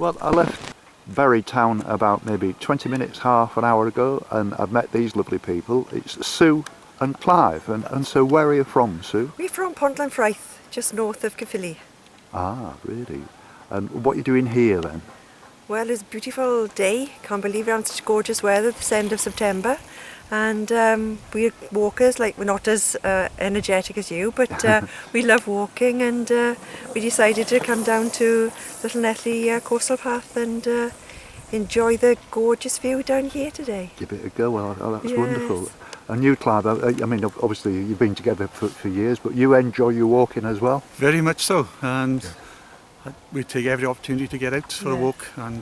Well, I left Burry town about maybe 20 minutes, half an hour ago, and I've met these lovely people. It's Sue and Clive, and so where are you from, Sue? We're from Pontlanfraith, just north of Caerphilly. Ah, really? And what are you doing here then? Well, it's a beautiful day. Can't believe we're on such gorgeous weather this end of September. And we're walkers, like we're not as energetic as you, but we love walking, and we decided to come down to Little Netley Coastal Path and enjoy the gorgeous view down here today. Give it a go. Oh, that's Yes. wonderful. And you, Clive, I mean, obviously you've been together for years, but you enjoy your walking as well? Very much so, and we take every opportunity to get out for a walk, and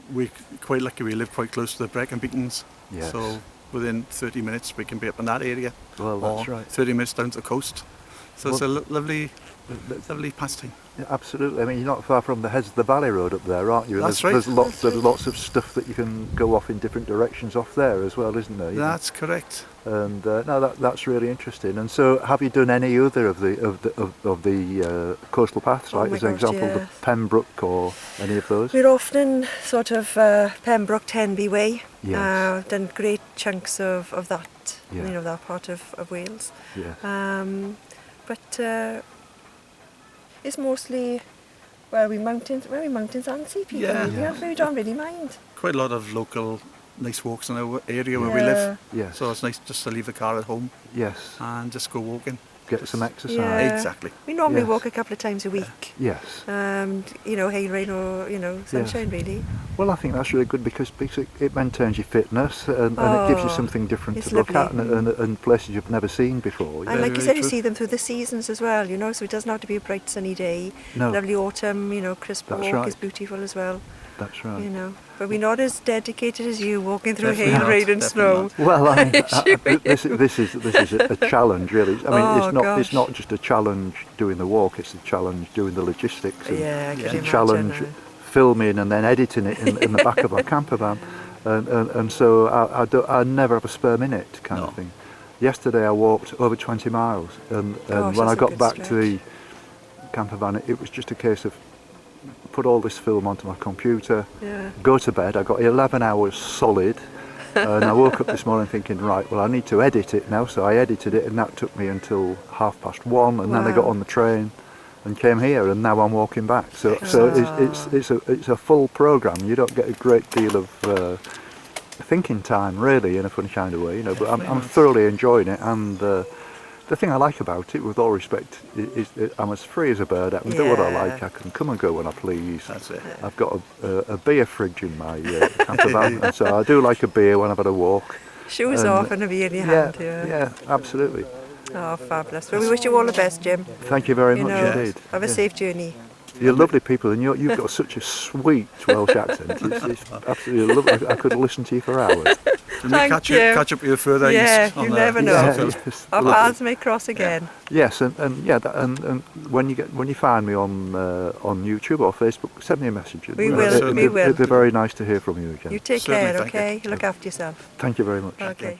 we're quite lucky we live quite close to the Brecon Beacons, Yes. so within 30 minutes we can be up in that area. Well, that's or right. 30 minutes down to the coast, so it's a lovely pastime. Yeah, absolutely. I mean, you're not far from the Heads of the Valley Road up there, aren't you? And That's there's right. lots of stuff that you can go off in different directions off there as well, isn't there? That's correct. And no, that's really interesting. And so, have you done any other of the coastal paths, Oh like my as an gosh, example, yeah. the Pembroke or any of those? We're often sort of Pembroke Tenby way. Yes. Done great chunks of that, Yeah. you know, that part of Wales. Yes. But it's mostly we mountains and sea people. Yeah. Yeah. We don't really mind. Quite a lot of local nice walks in our area where we live, Yes. so it's nice just to leave the car at home Yes. and just go walking. Get some exercise. Yeah. Exactly. We normally Yes. walk a couple of times a week. Yes. You know, hail, rain or, you know, sunshine really. Well, I think that's really good because it maintains your fitness and it gives you something different it's to look at lovely. and places you've never seen before. And like you very said, you true. see them through the seasons as well, you know, so it doesn't have to be a bright sunny day. No. Lovely autumn, you know, crisp That's walk right. is beautiful as well, That's right. you know. But we're not as dedicated as you walking through Definitely hail, not, rain and definitely snow. Well, I mean, Sure this is a challenge, really. I mean, Oh, it's gosh. not just a challenge doing the walk; it's a challenge doing the logistics. And Yeah, I can it's a imagine. challenge filming and then editing it in the back of our camper van, and so I never have a spare minute kind of No. thing. Yesterday I walked over 20 miles, and Gosh, when I that's a got good back to stretch. the camper van, it was just a case of put all this film onto my computer, Yeah. go to bed. I got 11 hours solid, and I woke up this morning thinking, right, well, I need to edit it now. So I edited it, and that took me until 1:30, and then I got Wow. on the train and came here, and now I'm walking back. So it's a full program. You don't get a great deal of thinking time, really, in a funny kind of way, you know. But I'm thoroughly enjoying it, and the thing I like about it, with all respect, is I'm as free as a bird. I can do what I Yeah. like. I can come and go when I please. That's it. I've got a beer fridge in my camper van, and so I do like a beer when I've had a walk. Shoes And, off and a beer in your hand. yeah, absolutely. Oh, fabulous. Well, we wish you all the best, Jim. Thank you very You much know, indeed. have a Yeah. safe journey. You're lovely people, and you've got such a sweet Welsh accent. It's absolutely lovely. I could listen to you for hours. And we Thank catch you. catch up with you further Yeah, east on you the never know. South Yeah, Wales. yes, Our lovely. paths may cross again. Yes, and when you find me on YouTube or Facebook, send me a message. We will, we will. It'd be very nice to hear from you again. You take Certainly, care, thank you. okay? Look after yourself. Thank you very much. Okay.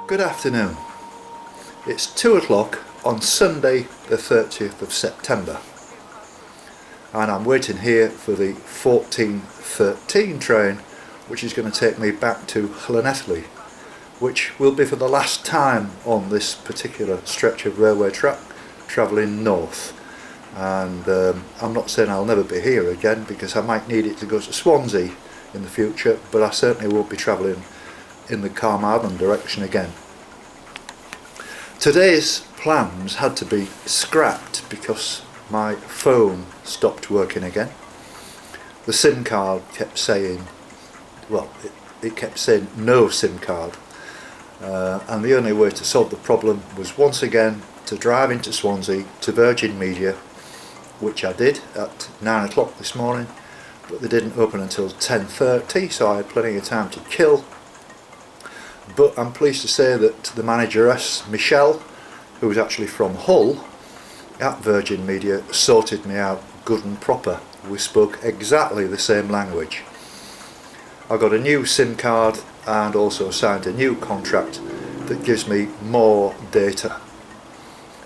Good afternoon. It's 2 o'clock on Sunday the 30th of September and I'm waiting here for the 14:13 train, which is going to take me back to Llanelli, which will be for the last time on this particular stretch of railway track travelling north. And I'm not saying I'll never be here again, because I might need it to go to Swansea in the future, but I certainly won't be travelling in the Carmarthen direction again. Today's plans had to be scrapped because my phone stopped working again. The SIM card kept saying, well, it kept saying no SIM card, and the only way to solve the problem was once again to drive into Swansea to Virgin Media, which I did at 9 o'clock this morning, but they didn't open until 10:30, so I had plenty of time to kill. But I'm pleased to say that the manageress, Michelle, who was actually from Hull at Virgin Media, sorted me out good and proper. We spoke exactly the same language. I got a new SIM card and also signed a new contract that gives me more data,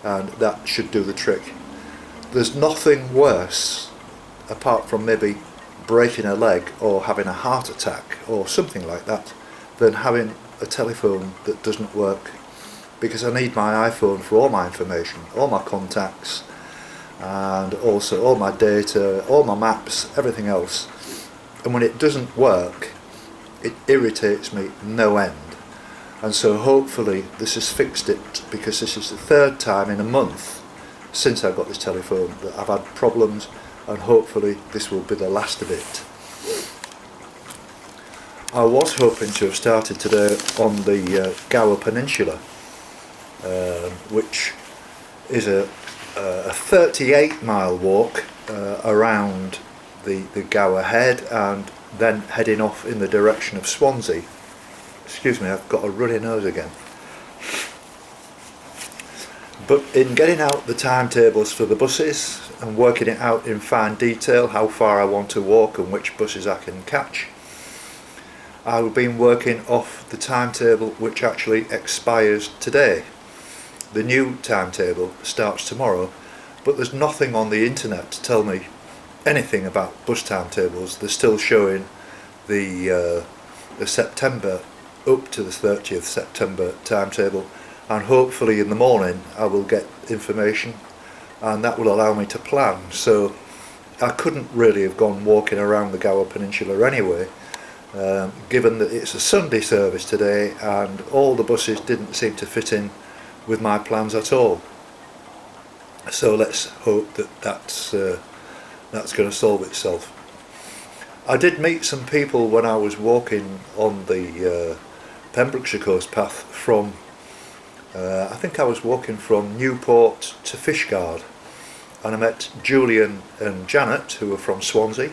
and that should do the trick. There's nothing worse, apart from maybe breaking a leg or having a heart attack or something like that, than having a telephone that doesn't work, because I need my iPhone for all my information, all my contacts, and also all my data, all my maps, everything else. And when it doesn't work, it irritates me no end. And so hopefully this has fixed it, because this is the third time in a month since I got this telephone that I've had problems, and hopefully this will be the last of it. I was hoping to have started today on the Gower Peninsula, which is a 38-mile walk around the Gower Head, and then heading off in the direction of Swansea. Excuse me, I've got a runny nose again. But in getting out the timetables for the buses and working it out in fine detail, how far I want to walk and which buses I can catch, I've been working off the timetable which actually expires today. The new timetable starts tomorrow, but there's nothing on the internet to tell me anything about bus timetables. They're still showing the September up to the 30th September timetable, and hopefully in the morning I will get information, and that will allow me to plan. So I couldn't really have gone walking around the Gower Peninsula anyway, given that it's a Sunday service today and all the buses didn't seem to fit in with my plans at all. So let's hope that that's going to solve itself. I did meet some people when I was walking on the Pembrokeshire Coast path from, I think I was walking from Newport to Fishguard, and I met Julian and Janet, who are from Swansea,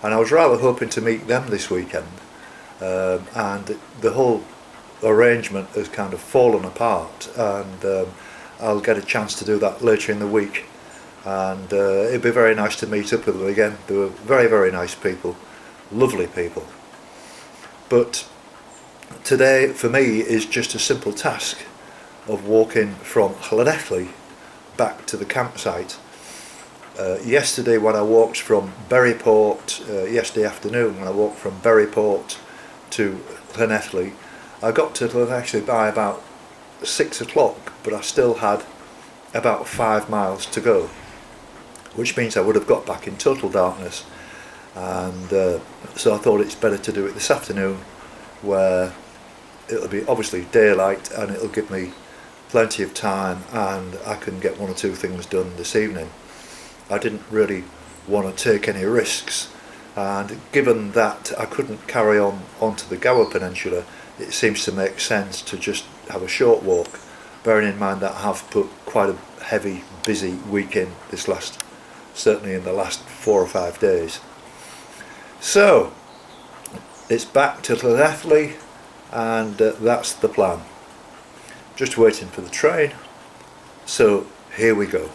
and I was rather hoping to meet them this weekend, and the whole arrangement has kind of fallen apart, and I'll get a chance to do that later in the week, and it'd be very nice to meet up with them again. They were very, very nice people, lovely people. But today for me is just a simple task of walking from Llanelli back to the campsite. Yesterday when I walked from Buryport, yesterday afternoon when I walked from Buryport to Llanelli, I got to Llanelli by about 6 o'clock, but I still had about 5 miles to go, which means I would have got back in total darkness, and so I thought it's better to do it this afternoon, where it'll be obviously daylight and it'll give me plenty of time, and I can get one or two things done this evening. I didn't really want to take any risks, and given that I couldn't carry on onto the Gower Peninsula, it seems to make sense to just have a short walk, bearing in mind that I have put quite a heavy, busy week in this certainly in the last 4 or 5 days. So it's back to Llanelli, and that's the plan. Just waiting for the train, so here we go.